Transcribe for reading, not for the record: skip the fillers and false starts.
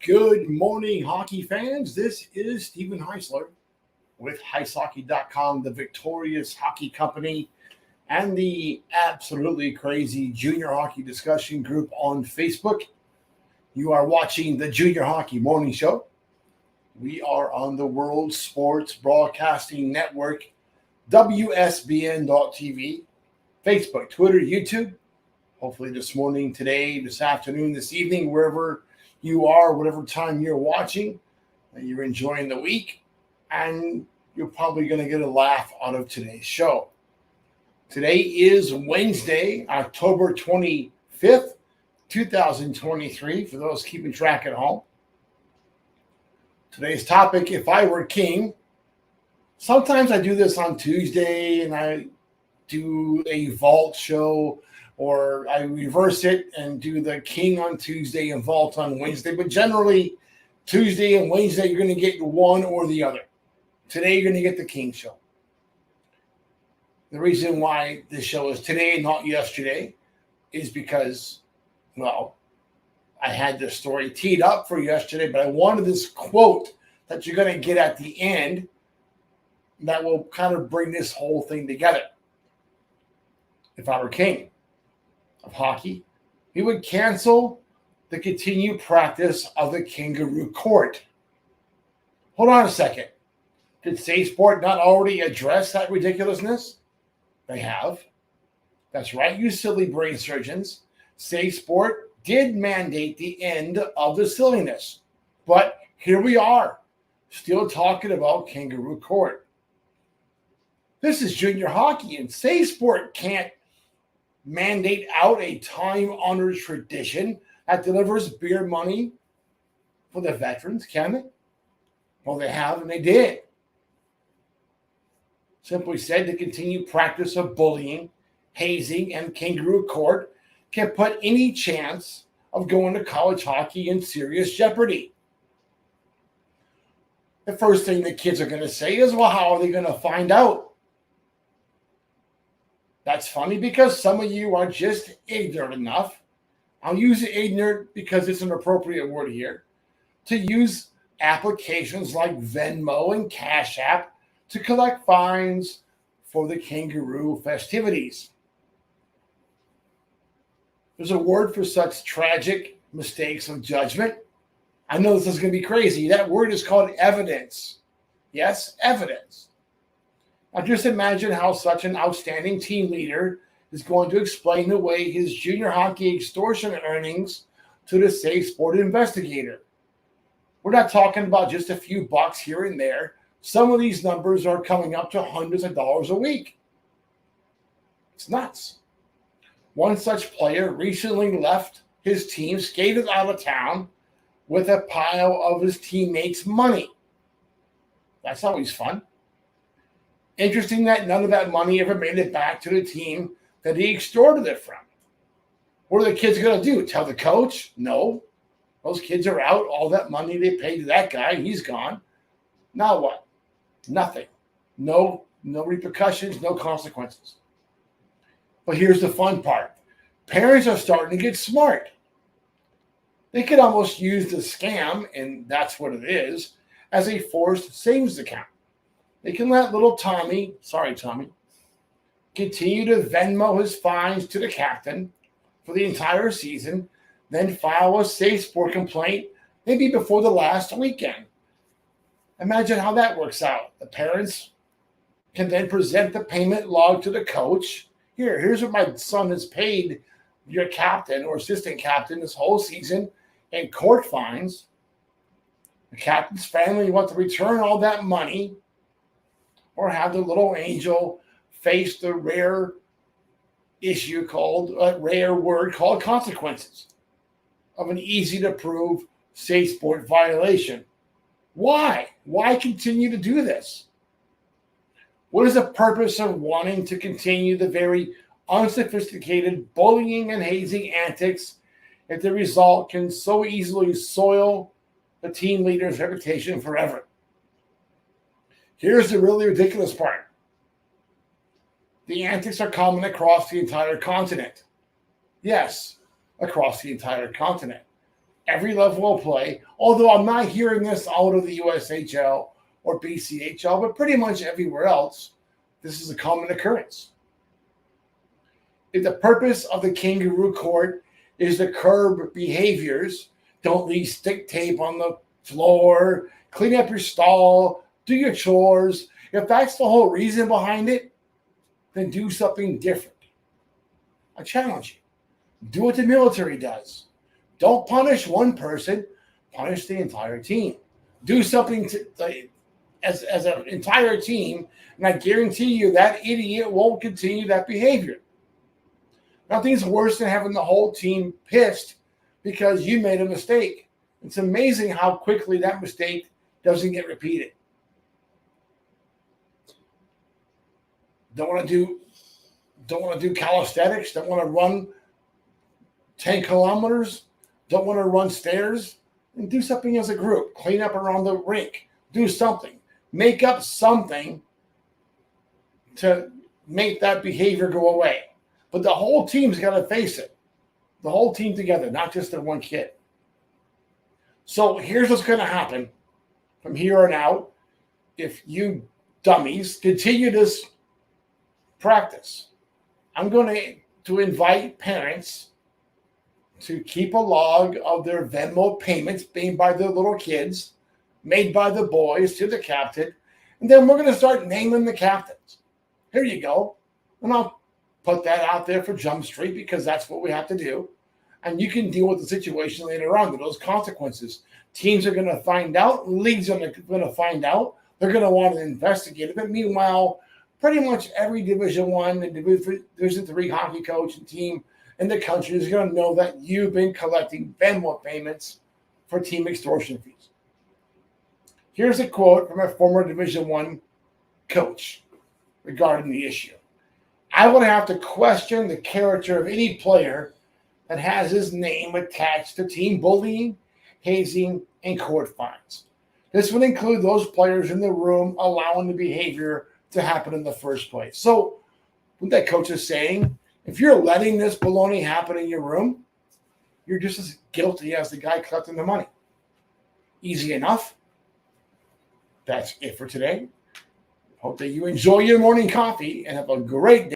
Good morning, hockey fans. This is Steven Heisler with HeisHockey.com, the victorious hockey company, and the absolutely crazy junior hockey discussion group on Facebook. You are watching the Junior Hockey Morning Show. We are on the World Sports Broadcasting Network, WSBN.TV, Facebook, Twitter, YouTube. Hopefully this morning, today, this afternoon, this evening, wherever you are, whatever time you're watching, you're enjoying the week, and you're probably going to get a laugh out of today's show. Today is Wednesday, October 25th, 2023, for those keeping track at home. Today's topic, if I were king. Sometimes I do this on Tuesday, and I do a vault show, or I reverse it and do the king on Tuesday and vault on Wednesday. But generally, Tuesday and Wednesday, you're going to get one or the other. Today, you're going to get the king show. The reason why this show is today and not yesterday is because, well, I had this story teed up for yesterday, but I wanted this quote that you're going to get at the end that will kind of bring this whole thing together. If I were king of hockey, he would cancel the continued practice of the kangaroo court. Hold on a second. Did Save Sport not already address that ridiculousness? They have. That's right, you silly brain surgeons. Save Sport did mandate the end of the silliness. But here we are, still talking about kangaroo court. This is junior hockey, and Save Sport can't mandate out a time-honored tradition that delivers beer money for the veterans, can they? Well, they have, and they did. Simply said, the continued practice of bullying, hazing, and kangaroo court can put any chance of going to college hockey in serious jeopardy. The first thing the kids are going to say is, well, how are they going to find out? That's funny because some of you are just ignorant enough. I'll use ignorant because it's an appropriate word here, to use applications like Venmo and Cash App to collect fines for the kangaroo festivities. There's a word for such tragic mistakes of judgment. I know this is going to be crazy. That word is called evidence. Yes, evidence. Now just imagine how such an outstanding team leader is going to explain away his junior hockey extortion earnings to the Save Sport investigator. We're not talking about just a few bucks here and there. Some of these numbers are coming up to hundreds of dollars a week. It's nuts. One such player recently left his team, skated out of town with a pile of his teammates' money. That's always fun. Interesting that none of that money ever made it back to the team that he extorted it from. What are the kids going to do? Tell the coach? No. Those kids are out. All that money they paid to that guy, he's gone. Now what? Nothing. No repercussions, no consequences. But here's the fun part. Parents are starting to get smart. They could almost use the scam, and that's what it is, as a forced savings account. They can let little Tommy, continue to Venmo his fines to the captain for the entire season, then file a Save Sport complaint maybe before the last weekend. Imagine how that works out. The parents can then present the payment log to the coach. Here's what my son has paid your captain or assistant captain this whole season in court fines. The captain's family wants to return all that money, or have the little angel face the rare word called consequences of an easy to prove Save Sport violation. Why? Why continue to do this? What is the purpose of wanting to continue the very unsophisticated bullying and hazing antics if the result can so easily soil the team leader's reputation forever. Here's the really ridiculous part. The antics are common across the entire continent. Yes, across the entire continent. Every level of play, although I'm not hearing this out of the USHL or BCHL, but pretty much everywhere else, this is a common occurrence. If the purpose of the kangaroo court is to curb behaviors, don't leave stick tape on the floor, clean up your stall, do your chores. If that's the whole reason behind it, then do something different. I challenge you. Do what the military does. Don't punish one person, punish the entire team. Do something as an entire team, and I guarantee you that idiot won't continue that behavior. Nothing's worse than having the whole team pissed because you made a mistake. It's amazing how quickly that mistake doesn't get repeated. Don't want to do calisthenics, don't want to run 10 kilometers, don't want to run stairs, and do something as a group. Clean up around the rink. Do something. Make up something to make that behavior go away. But the whole team's got to face it. The whole team together, not just the one kid. So here's what's going to happen from here on out. If you dummies continue this practice, I'm going to invite parents to keep a log of their Venmo payments made by the little kids, made by the boys to the captain, and then we're going to start naming the captains. Here you go. And I'll put that out there for Jump Street because that's what we have to do. And you can deal with the situation later on, with those consequences. Teams are going to find out. Leagues are going to find out. They're going to want to investigate it. But meanwhile, pretty much every Division I and Division III hockey coach and team in the country is going to know that you've been collecting Venmo payments for team extortion fees. Here's a quote from a former Division I coach regarding the issue. I would have to question the character of any player that has his name attached to team bullying, hazing, and court fines. This would include those players in the room allowing the behavior to happen in the first place. So what that coach is saying, if you're letting this baloney happen in your room, you're just as guilty as the guy collecting the money. Easy enough. That's it for today. Hope that you enjoy your morning coffee and have a great day.